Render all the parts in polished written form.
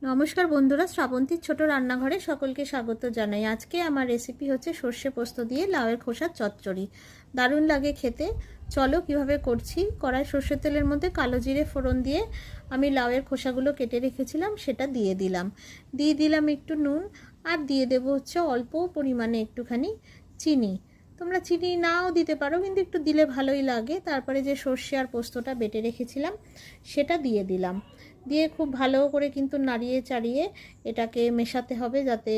নমস্কার বন্ধুরা, শ্রাবন্তীর ছোট রান্নাঘরে সকলকে স্বাগত জানাই। আজকে আমার রেসিপি হচ্ছে সর্ষে পোস্ত দিয়ে লাউয়ের খোসার চচ্চড়ি। দারুণ লাগে খেতে। চলো কিভাবে করছি। কড়াই সর্ষের তেলের মধ্যে কালো জিরে ফোড়ন দিয়ে আমি লাউয়ের খোসাগুলো কেটে রেখেছিলাম সেটা দিয়ে দিলাম একটু নুন, আর দিয়ে দেবো হচ্ছে অল্প পরিমাণে একটুখানি চিনি। তোমরা চিনি নাও দিতে পারো, কিন্তু একটু দিলে ভালোই লাগে। তারপরে যে সর্ষে আর পোস্তটা বেটে রেখেছিলাম সেটা দিয়ে খুব ভালো করে কিন্তু নাড়িয়ে চাড়িয়ে এটাকে মেশাতে হবে, যাতে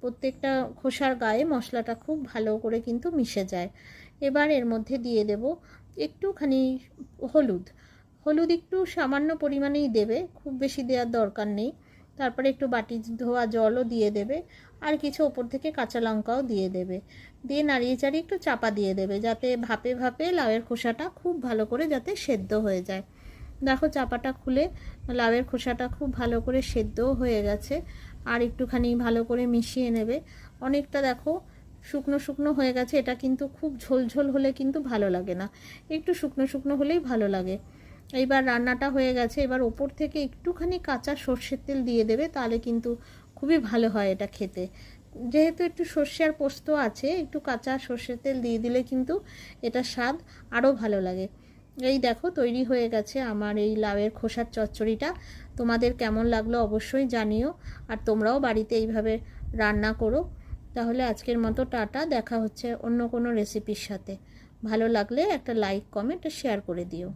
প্রত্যেকটা খোসার গায়ে মশলাটা খুব ভালো করে কিন্তু মিশে যায়। এবার এর মধ্যে দিয়ে দেব একটুখানি হলুদ একটু সামান্য পরিমাণেই দেবে, খুব বেশি দেওয়ার দরকার নেই। তারপরে একটু বাটি ধোয়া জলও দিয়ে দেবে, আর কিছু ওপর থেকে কাঁচা লঙ্কাও দিয়ে দেবে। দিয়ে নাড়িয়ে চাড়িয়ে একটু চাপা দিয়ে দেবে, যাতে ভাপে ভাপে লাউয়ের খোসাটা খুব ভালো করে যাতে সেদ্ধ হয়ে যায়। দেখো চাপাটা খুলে লাউয়ের খোসাটা খুব ভালো করে সেদ্ধও হয়ে গেছে। আর একটুখানি ভালো করে মিশিয়ে নেবে। অনেকটা দেখো শুকনো শুকনো হয়ে গেছে। এটা কিন্তু খুব ঝোল হলে কিন্তু ভালো লাগে না, একটু শুকনো শুকনো হলেই ভালো লাগে। এইবার রান্নাটা হয়ে গেছে। এবার ওপর থেকে একটুখানি কাঁচা সর্ষের তেল দিয়ে দেবে, তাহলে কিন্তু খুবই ভালো হয় এটা খেতে। যেহেতু একটু সর্ষে আর পোস্ত আছে, একটু কাঁচা সর্ষের তেল দিয়ে দিলে কিন্তু এটা স্বাদ আরও ভালো লাগে। এই দেখো তৈরি হয়ে গেছে আমার এই লাউয়ের খোসার চচ্চড়িটা। তোমাদের কেমন লাগলো অবশ্যই জানিও, আর তোমরাও বাড়িতে এইভাবে রান্না করো। তাহলে আজকের মতো টাটা, দেখা হচ্ছে অন্য কোনো রেসিপির সাথে। ভালো লাগলে একটা লাইক, কমেন্ট আর শেয়ার করে দিও।